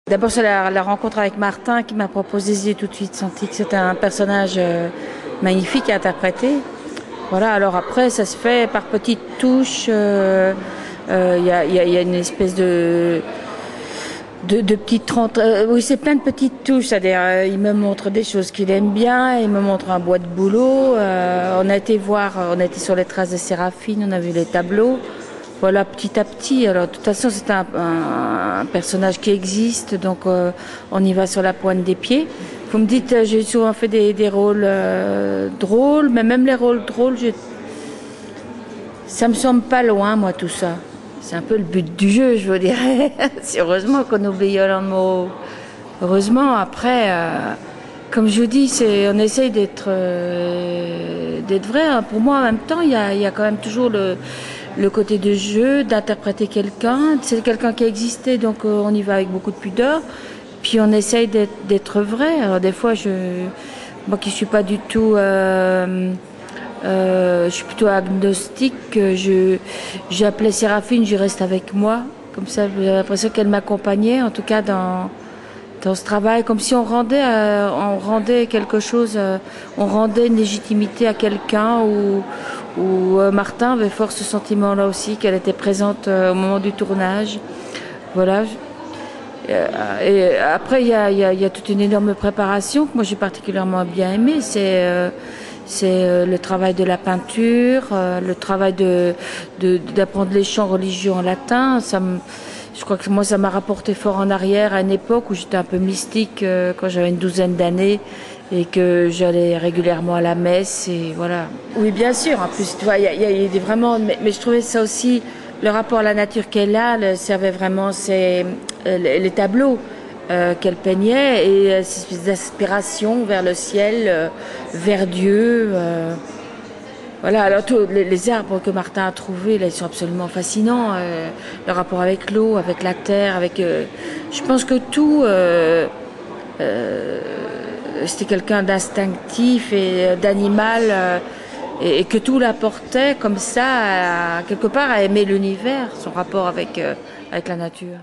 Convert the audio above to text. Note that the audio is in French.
D'abord, c'est la rencontre avec Martin qui m'a proposé, j'ai tout de suite senti que c'était un personnage magnifique à interpréter. Voilà, alors après, ça se fait par petites touches. Y a une espèce de petites oui, c'est plein de petites touches. C'est-à-dire, il me montre des choses qu'il aime bien, il me montre un bois de boulot. On a été sur les traces de Séraphine, on a vu les tableaux. Voilà, petit à petit. Alors, de toute façon, c'est un personnage qui existe, donc on y va sur la pointe des pieds. Vous me dites, j'ai souvent fait des rôles drôles, mais même les rôles drôles, ça me semble pas loin, moi, tout ça. C'est un peu le but du jeu, je vous dirais. C'est heureusement qu'on oublie Yolande Moreau. Heureusement, après, comme je vous dis, on essaye d'être vrai. Pour moi, en même temps, il y a quand même toujours le côté de jeu, d'interpréter quelqu'un. C'est quelqu'un qui a existé, donc on y va avec beaucoup de pudeur. Puis on essaye d'être vrai. Alors des fois, moi qui suis pas du tout, je suis plutôt agnostique. J'ai appelé Séraphine, je reste avec moi. Comme ça, j'ai l'impression qu'elle m'accompagnait, en tout cas dans ce travail, comme si on rendait quelque chose, on rendait une légitimité à quelqu'un, où Martin avait fort ce sentiment-là aussi, qu'elle était présente au moment du tournage. Voilà. Et après, il y a toute une énorme préparation que moi j'ai particulièrement bien aimé. C'est le travail de la peinture, le travail d'apprendre les chants religieux en latin. Je crois que moi, ça m'a rapporté fort en arrière à une époque où j'étais un peu mystique quand j'avais une douzaine d'années et que j'allais régulièrement à la messe et voilà. Oui, bien sûr. En plus, tu vois, il y a vraiment. Mais je trouvais ça aussi, le rapport à la nature qu'elle a, servait vraiment les tableaux qu'elle peignait et cette espèce d'aspiration vers le ciel, vers Dieu. Voilà, alors les arbres que Martin a trouvés, là, ils sont absolument fascinants. Le rapport avec l'eau, avec la terre, je pense que tout, c'était quelqu'un d'instinctif et d'animal, et que tout l'apportait comme ça, quelque part, à aimer l'univers, son rapport avec la nature.